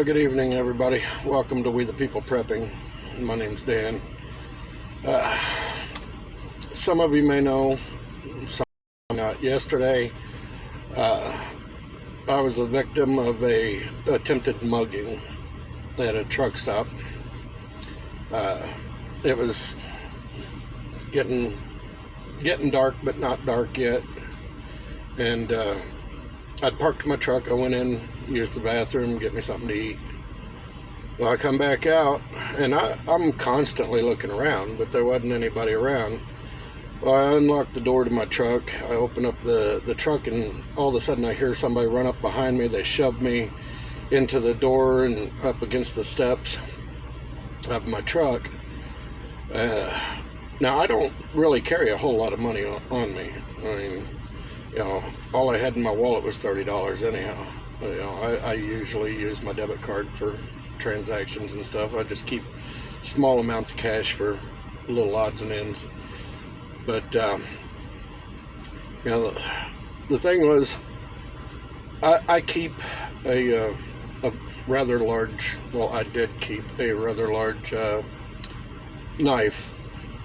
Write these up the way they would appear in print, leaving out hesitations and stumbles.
Good evening, everybody. Welcome to We the People Prepping. My name's Dan. Some of you may know, some not. Yesterday, I was the victim of a attempted mugging at a truck stop. It was getting dark, but not dark yet. And I'd parked my truck. I went in, used the bathroom, get me something to eat. Well, I come back out, and I'm constantly looking around, but there wasn't anybody around. Well, I unlocked the door to my truck. I open up the truck, and all of a sudden I hear somebody run up behind me. They shoved me into the door and up against the steps of my truck. Now, I don't really carry a whole lot of money on me. I mean, you know, all I had in my wallet was $30 anyhow. You know, I usually use my debit card for transactions and stuff. I just keep small amounts of cash for little odds and ends. But, you know, the thing was, I keep a rather large, well, I did keep a rather large knife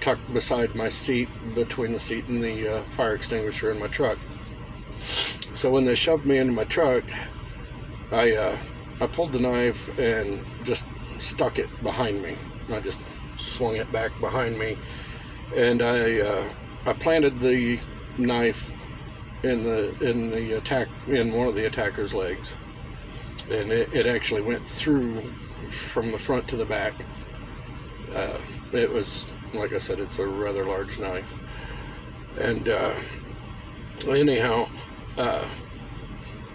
tucked beside my seat, between the seat and the fire extinguisher in my truck. So when they shoved me into my truck, I pulled the knife and just stuck it behind me. I just swung it back behind me, and I planted the knife in one of the attacker's legs, and it actually went through from the front to the back. It was, like I said, it's a rather large knife. And anyhow,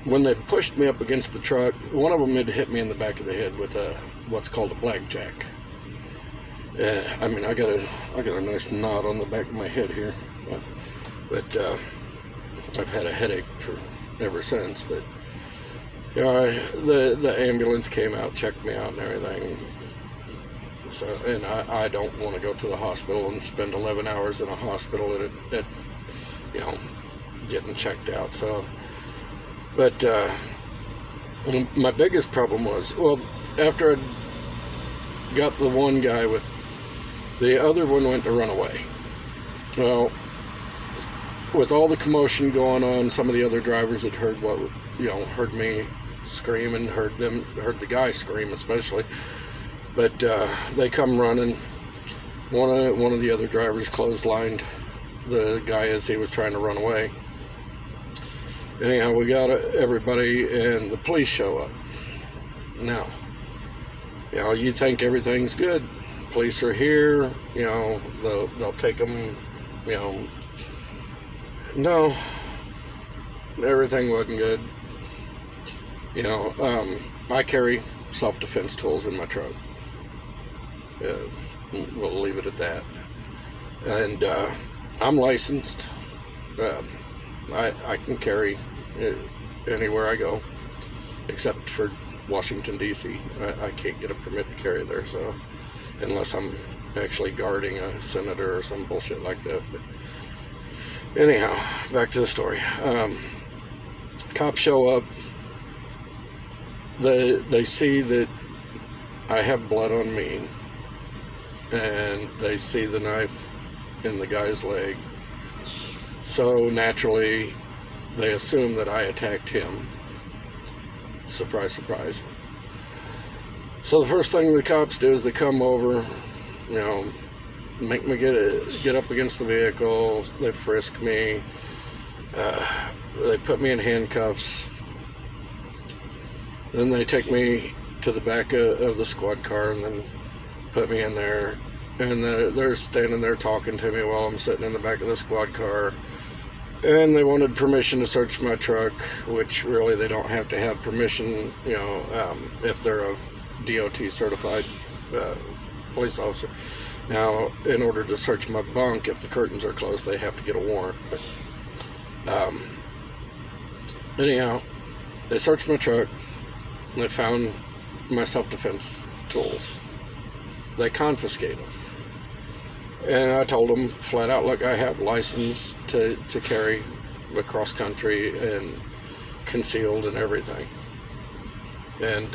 when they pushed me up against the truck, one of them had hit me in the back of the head with what's called a blackjack. I mean, I got a nice knot on the back of my head here, but I've had a headache ever since. But you know, the ambulance came out, checked me out, and everything. So, and I don't want to go to the hospital and spend 11 hours in a hospital at you know, getting checked out. So, but my biggest problem was, well, after I got the one guy the other one went to run away. Well, with all the commotion going on, some of the other drivers had heard heard me scream, and heard the guy scream especially. But they come running. One of the other drivers clotheslined the guy as he was trying to run away. Anyhow, we got everybody, and the police show up. Now, you know, you think everything's good. Police are here. You know, they'll take them. You know, no, everything wasn't good. You know, I carry self-defense tools in my truck. We'll leave it at that. And I'm licensed. I can carry anywhere I go, except for Washington, D.C. I can't get a permit to carry there, so unless I'm actually guarding a senator or some bullshit like that. But anyhow, back to the story. Cops show up. They see that I have blood on me, and they see the knife in the guy's leg. So naturally, they assume that I attacked him. Surprise, surprise. So the first thing the cops do is they come over, you know, make me get up against the vehicle. They frisk me. They put me in handcuffs. Then they take me to the back of the squad car, and then put me in there, and they're standing there talking to me while I'm sitting in the back of the squad car. And they wanted permission to search my truck, which really they don't have to have permission, you know, if they're a DOT certified police officer. Now, in order to search my bunk, if the curtains are closed, they have to get a warrant. But anyhow, they searched my truck. They found my self-defense tools. They confiscated them. And I told them flat out, look, I have license to carry across country and concealed and everything. And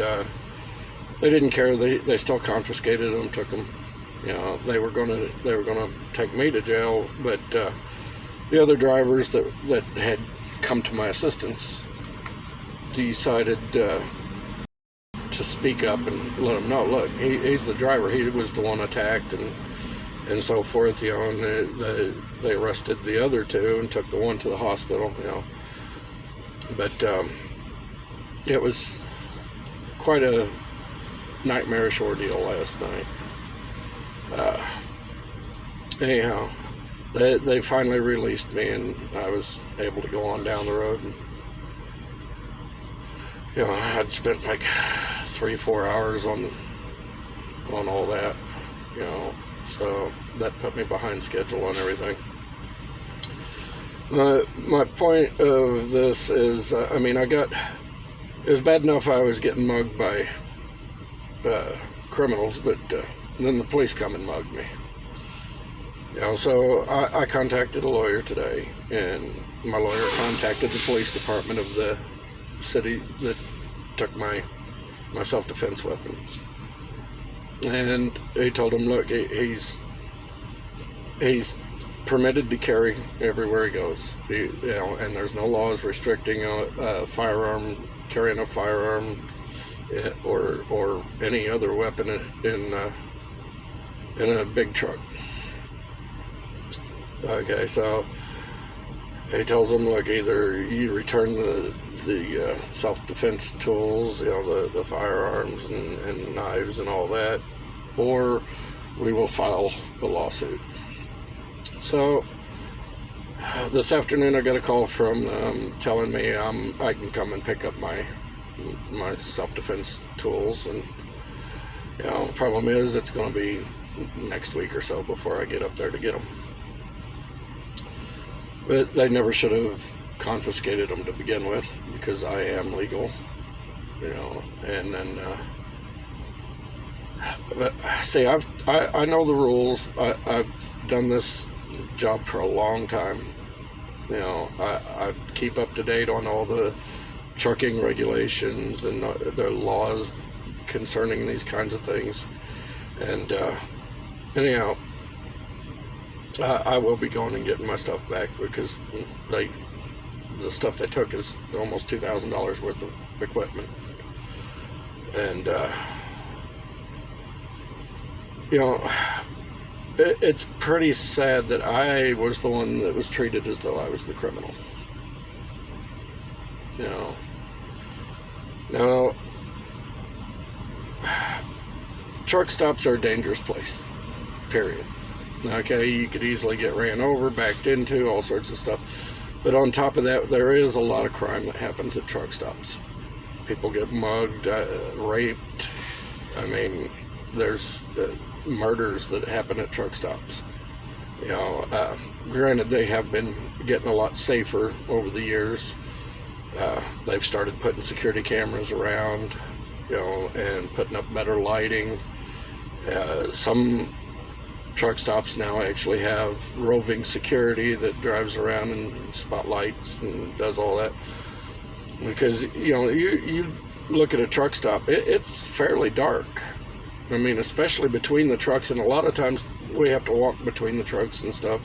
they didn't care. They still confiscated them, took them. You know, they were gonna take me to jail, but the other drivers that had come to my assistance decided to speak up and let them know, look, he's the driver. He was the one attacked and so forth. You know, and they arrested the other two and took the one to the hospital. You know, but it was quite a nightmarish ordeal last night. Anyhow, they finally released me, and I was able to go on down the road. And, you know, I'd spent like 3-4 hours on all that, you know, so that put me behind schedule on everything. My point of this is, I mean, it was bad enough I was getting mugged by criminals, but then the police come and mugged me. You know, so I contacted a lawyer today, and my lawyer contacted the police department of the city that took my self-defense weapons, and he told them, look, he's permitted to carry everywhere he goes. You know, and there's no laws restricting a firearm, carrying a firearm, or any other weapon in a big truck. Okay, so he tells them, look, either you return the self-defense tools, you know, the firearms and knives and all that, or we will file a lawsuit. So this afternoon I got a call from them telling me I can come and pick up my self-defense tools, and you know, the problem is it's going to be next week or so before I get up there to get them. But they never should have confiscated them to begin with, because I am legal, you know. And then but see, I know the rules. I've done this job for a long time. You know, I keep up to date on all the trucking regulations and the laws concerning these kinds of things. And anyhow, I will be going and getting my stuff back, because the stuff they took is almost $2,000 worth of equipment. And you know, it's pretty sad that I was the one that was treated as though I was the criminal. You know, now truck stops are a dangerous place, period. Okay, you could easily get ran over, backed into, all sorts of stuff. But on top of that, there is a lot of crime that happens at truck stops. People get mugged, raped. I mean, there's murders that happen at truck stops. You know, granted, they have been getting a lot safer over the years. They've started putting security cameras around, you know, and putting up better lighting. Some truck stops now actually have roving security that drives around and spotlights and does all that. Because, you know, you look at a truck stop, it's fairly dark. I mean, especially between the trucks, and a lot of times we have to walk between the trucks and stuff,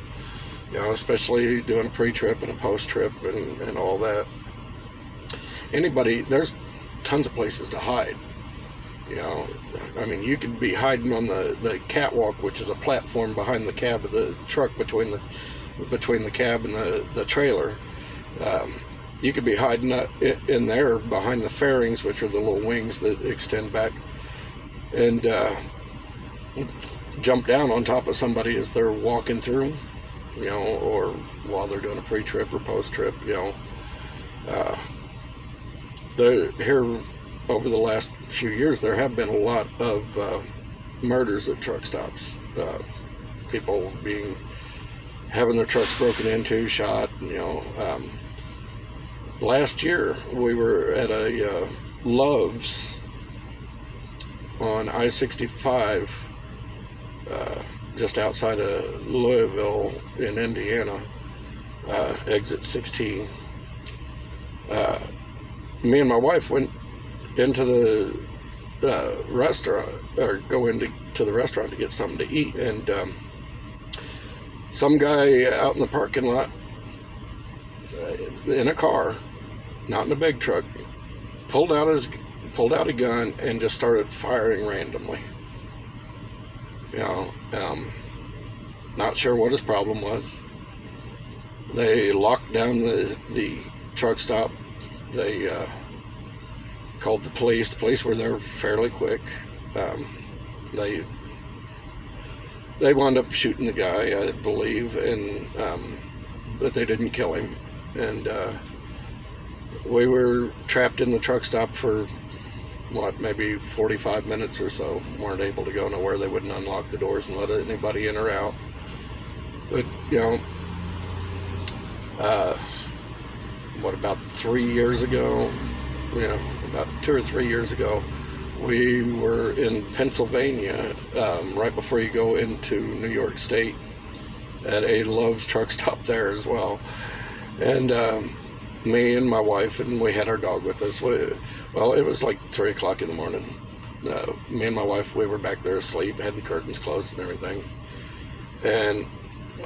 you know, especially doing a pre-trip and a post-trip and all that. There's tons of places to hide. You know, I mean, you could be hiding on the catwalk, which is a platform behind the cab of the truck, between the cab and the trailer. You could be hiding in there behind the fairings, which are the little wings that extend back, and jump down on top of somebody as they're walking through, you know, or while they're doing a pre-trip or post-trip, you know. Here over the last few years, there have been a lot of murders at truck stops. People having their trucks broken into, shot, you know. Last year, we were at a Love's on I-65, just outside of Louisville in Indiana, exit 16. Me and my wife went into restaurant, or go into the restaurant to get something to eat, and some guy out in the parking lot in a car, not in a big truck, pulled out a gun and just started firing randomly. Not sure what his problem was. They locked down the truck stop. They called the police. The police were there fairly quick. They wound up shooting the guy, I believe, and but they didn't kill him. And we were trapped in the truck stop for maybe 45 minutes or so. Weren't able to go nowhere. They wouldn't unlock the doors and let anybody in or out. But about 3 years ago, about 2 or 3 years ago, we were in Pennsylvania, right before you go into New York State, at a Love's truck stop there as well. And me and my wife, and we had our dog with us. It was like 3 o'clock in the morning. Me and my wife, we were back there asleep, had the curtains closed and everything. And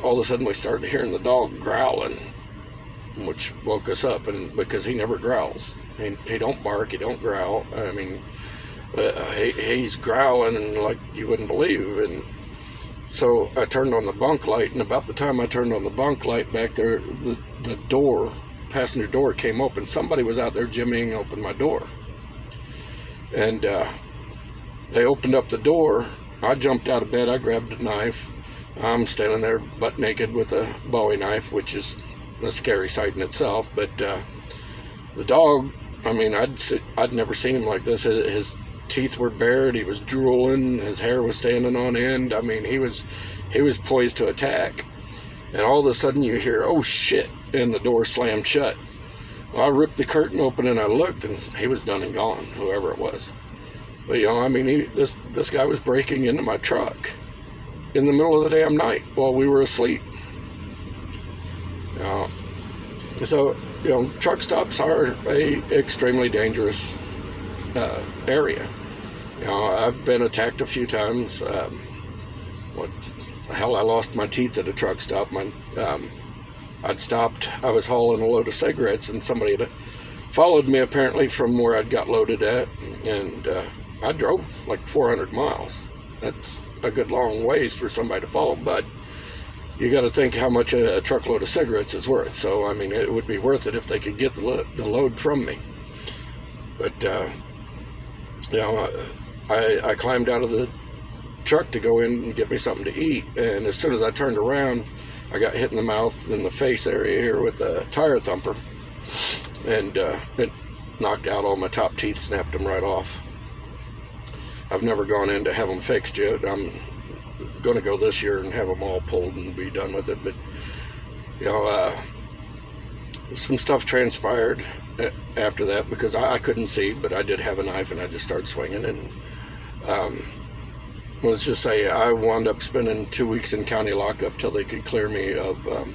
all of a sudden we started hearing the dog growling, which woke us up, and because he never growls. He don't bark, he don't growl. I mean, he's growling like you wouldn't believe. And so I turned on the bunk light, and about the time I turned on the bunk light back there, the passenger door came open. Somebody was out there jimmying open my door. And they opened up the door. I jumped out of bed, I grabbed a knife. I'm standing there butt naked with a Bowie knife, which is a scary sight in itself. But the dog, I mean, I'd never seen him like this. His teeth were bared, he was drooling, his hair was standing on end. I mean, he was poised to attack. And all of a sudden you hear, "Oh shit," and the door slammed shut. Well, I ripped the curtain open and I looked, and he was done and gone, whoever it was. But I mean, this guy was breaking into my truck in the middle of the damn night while we were asleep. So truck stops are a extremely dangerous area. I've been attacked a few times. I lost my teeth at a truck stop. I'd stopped, I was hauling a load of cigarettes, and somebody had followed me apparently from where I'd got loaded at, and I drove like 400 miles. That's a good long ways for somebody to follow, but you got to think how much a truckload of cigarettes is worth. So I mean, it would be worth it if they could get the load from me. But I climbed out of the truck to go in and get me something to eat, and as soon as I turned around, I got hit in the mouth and the face area here with a tire thumper, and it knocked out all my top teeth, snapped them right off. I've never gone in to have them fixed yet. I'm going to go this year and have them all pulled and be done with it. But some stuff transpired after that, because I couldn't see, but I did have a knife, and I just started swinging. And let's just say I wound up spending 2 weeks in county lockup till they could clear me of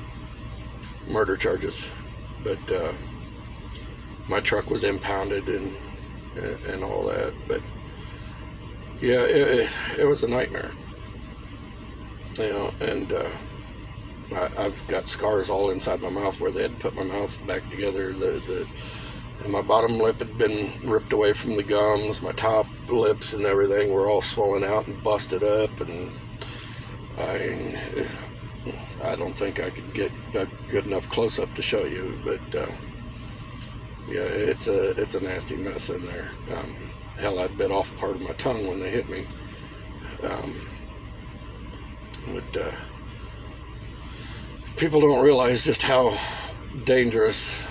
murder charges. But my truck was impounded and all that. But yeah, it was a nightmare. And I've got scars all inside my mouth where they had to put my mouth back together. And my bottom lip had been ripped away from the gums. My top lips and everything were all swollen out and busted up. And I don't think I could get a good enough close-up to show you. But yeah, it's a nasty mess in there. Hell, I bit off part of my tongue when they hit me. But people don't realize just how dangerous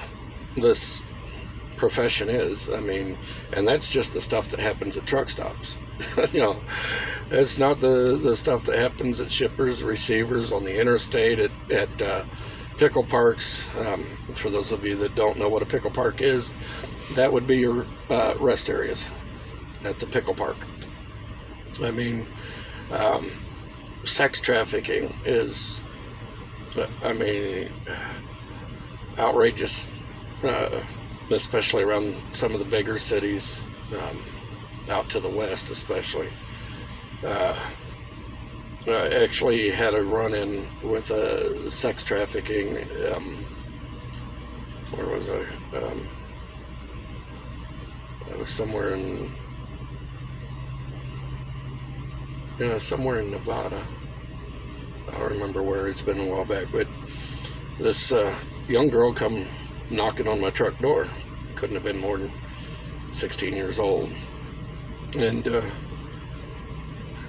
this profession is. I mean, and that's just the stuff that happens at truck stops. It's not the stuff that happens at shippers, receivers, on the interstate, at pickle parks. For those of you that don't know what a pickle park is, that would be your rest areas. That's a pickle park. I mean, sex trafficking is, outrageous, especially around some of the bigger cities. out to the west especially. I actually had a run-in with sex trafficking. Where was I? I was somewhere in Nevada. I don't remember where. It's been a while back, but this young girl come knocking on my truck door. Couldn't have been more than 16 years old, and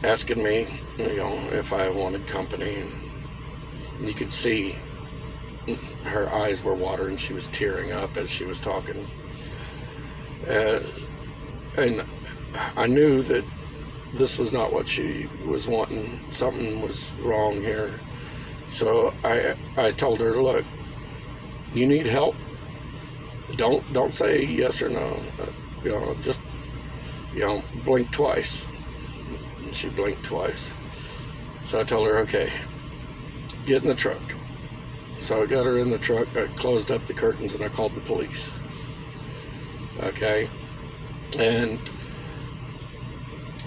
asking me, if I wanted company, and you could see her eyes were watering. She was tearing up as she was talking, and I knew that this was not what she was wanting. Something was wrong here. So I told her, look, you need help. Don't say yes or no. Just blink twice. And she blinked twice. So I told her, okay, get in the truck. So I got her in the truck. I closed up the curtains and I called the police. Okay, and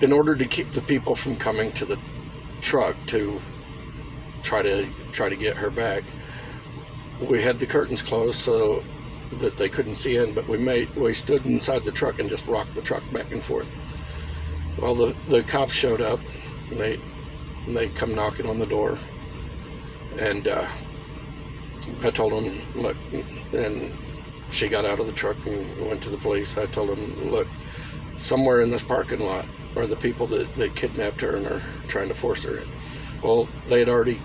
in order to keep the people from coming to the truck to try to get her back, we had the curtains closed so that they couldn't see in, but we stood inside the truck and just rocked the truck back and forth. Well, the cops showed up, and they come knocking on the door, and I told them, look, and she got out of the truck and went to the police. I told them, look, somewhere in this parking lot are the people that kidnapped her and are trying to force her in. Well, I'd already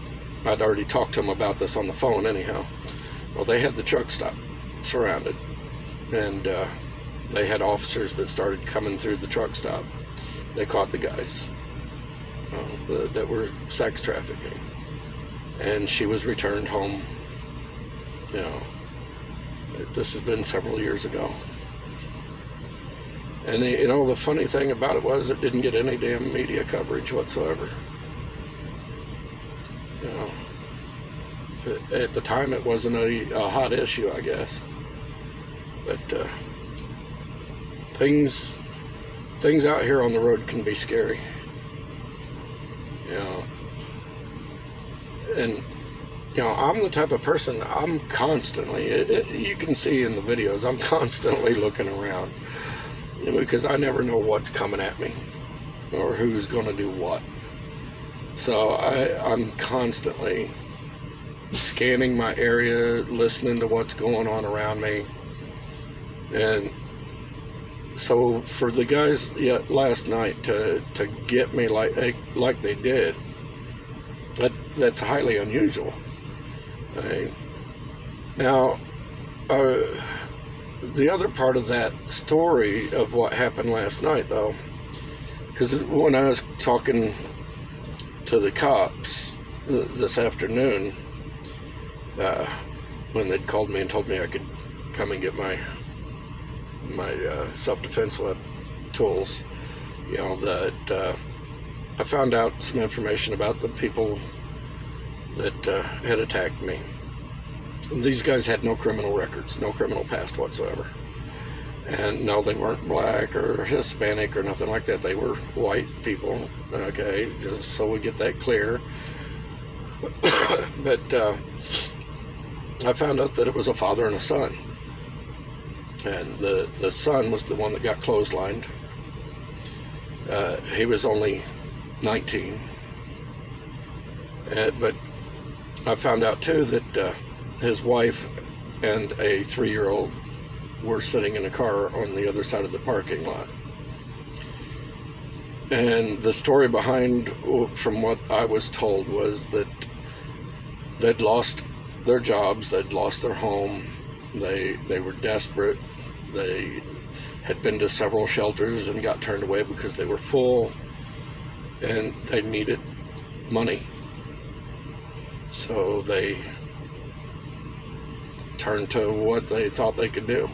talked to them about this on the phone anyhow. Well, they had the truck stop surrounded, and they had officers that started coming through the truck stop. They caught the guys that were sex trafficking, and she was returned home. This has been several years ago. And the funny thing about it was it didn't get any damn media coverage whatsoever. At the time it wasn't a hot issue, I guess. But things out here on the road can be scary. And I'm the type of person, I'm constantly, you can see in the videos, I'm constantly looking around, because I never know what's coming at me or who's going to do what. So I'm constantly scanning my area, listening to what's going on around me. And so for the guys last night to get me like they did, that's highly unusual. Now, the other part of that story of what happened last night, though, because when I was talking to the cops this afternoon, when they'd called me and told me I could come and get my self-defense tools, that I found out some information about the people that had attacked me. These guys had no criminal records, no criminal past whatsoever. And no, they weren't black or Hispanic or nothing like that. They were white people, okay, just so we get that clear. But I found out that it was a father and a son. And the son was the one that got clotheslined. He was only 19. But I found out too that his wife and a 3-year-old were sitting in a car on the other side of the parking lot. And the story behind, from what I was told, was that they'd lost their jobs, they'd lost their home, they were desperate, they had been to several shelters and got turned away because they were full, and they needed money. So they turned to what they thought they could do.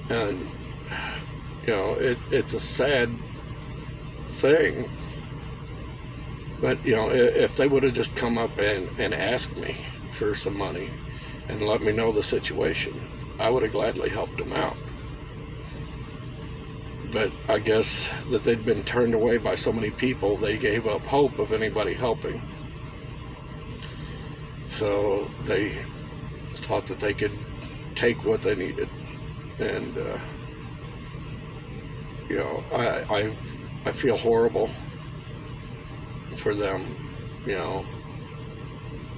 And it's a sad thing, but if they would have just come up and asked me for some money and let me know the situation, I would have gladly helped them out. But I guess that they'd been turned away by so many people, they gave up hope of anybody helping. So they thought that they could take what they needed. And, you know, I feel horrible for them, you know,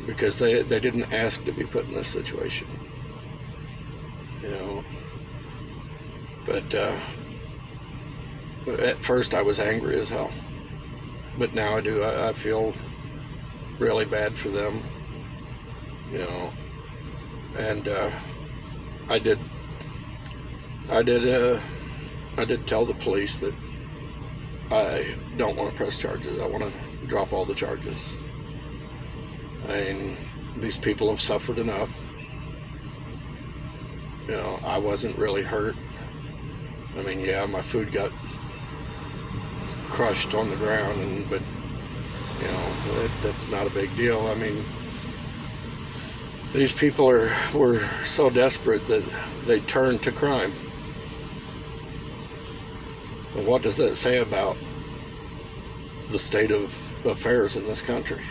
because they didn't ask to be put in this situation, you know. But at first I was angry as hell, but now I feel really bad for them, you know. And I did tell the police that I don't want to press charges. I want to drop all the charges. I mean, these people have suffered enough. You know, I wasn't really hurt. I mean, yeah, my food got crushed on the ground, but you know, that's not a big deal. I mean, these people were so desperate that they turned to crime. And what does that say about the state of affairs in this country?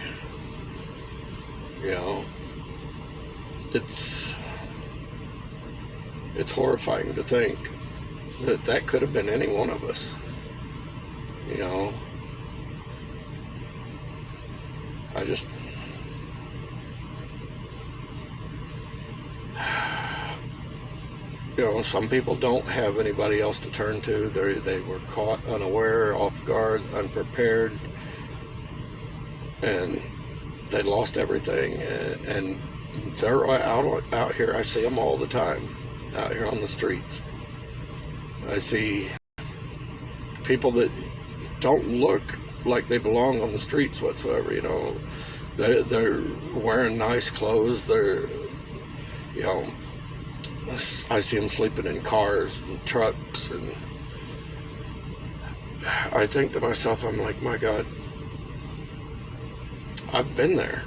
You know, it's horrifying to think that could have been any one of us. You know, you know, some people don't have anybody else to turn to. They were caught unaware, off guard, unprepared, and they lost everything. And they're out here. I see them all the time, out here on the streets. I see people that don't look like they belong on the streets whatsoever. You know, they're wearing nice clothes. They're, you know, I see them sleeping in cars and trucks, and I think to myself, I'm like, my God, I've been there.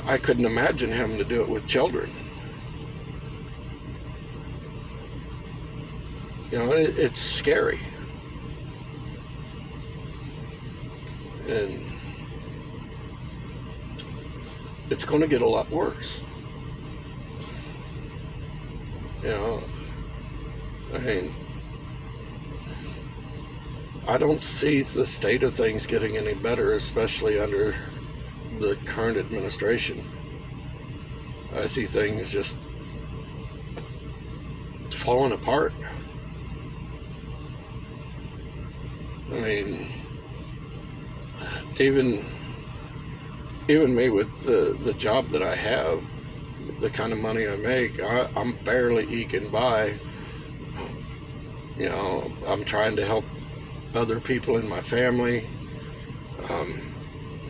I couldn't imagine having to do it with children. You know, it's scary. And it's going to get a lot worse. You know, I mean, I don't see the state of things getting any better, especially under the current administration. I see things just falling apart. I mean, even me with the job that I have, the kind of money I make, I'm barely eking by. You know, I'm trying to help other people in my family,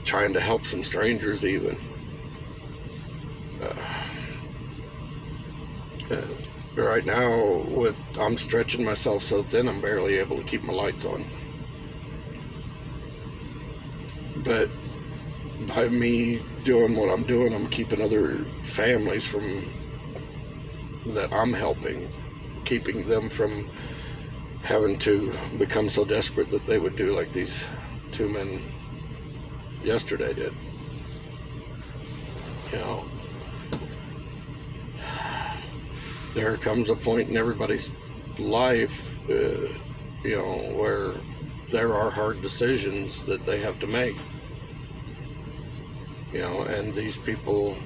trying to help some strangers even. Right now, I'm stretching myself so thin I'm barely able to keep my lights on. But by me doing what I'm doing, I'm keeping other families that I'm helping, keeping them from having to become so desperate that they would do like these two men yesterday did. You know, there comes a point in everybody's life, you know, where there are hard decisions that they have to make. You know, and these people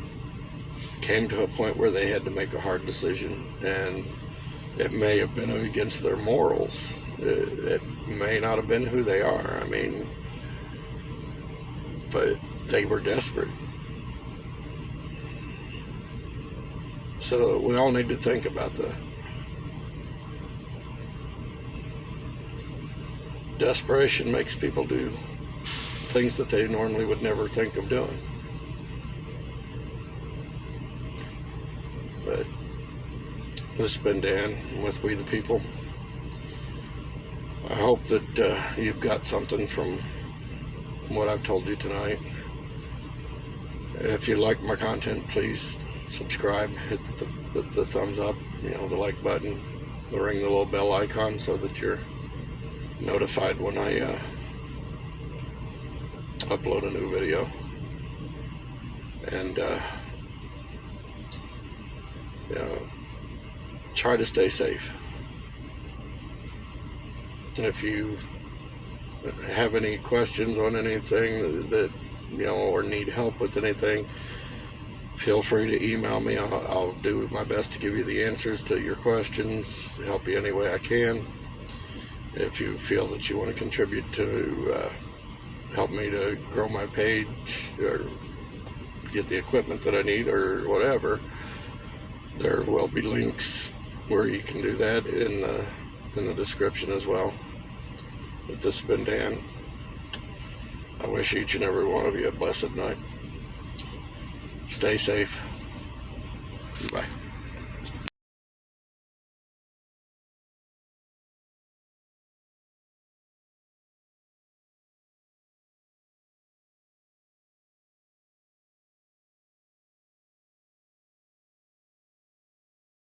came to a point where they had to make a hard decision, and it may have been against their morals. It may not have been who they are. I mean, but they were desperate. So we all need to think about the desperation makes people do things that they normally would never think of doing. But this has been Dan with We the People. I hope that you've got something from what I've told you tonight. If you like my content, please subscribe, hit the thumbs up, you know, the like button. ring the little bell icon so that you're notified when I upload a new video. And you know, try to stay safe. If you have any questions on anything that you know, or need help with anything, feel free to email me. I'll do my best to give you the answers to your questions, help you any way I can. If you feel that you want to contribute to help me to grow my page or get the equipment that I need or whatever, there will be links where you can do that in the description as well. But this has been Dan. I wish each and every one of you a blessed night. Stay safe. Bye.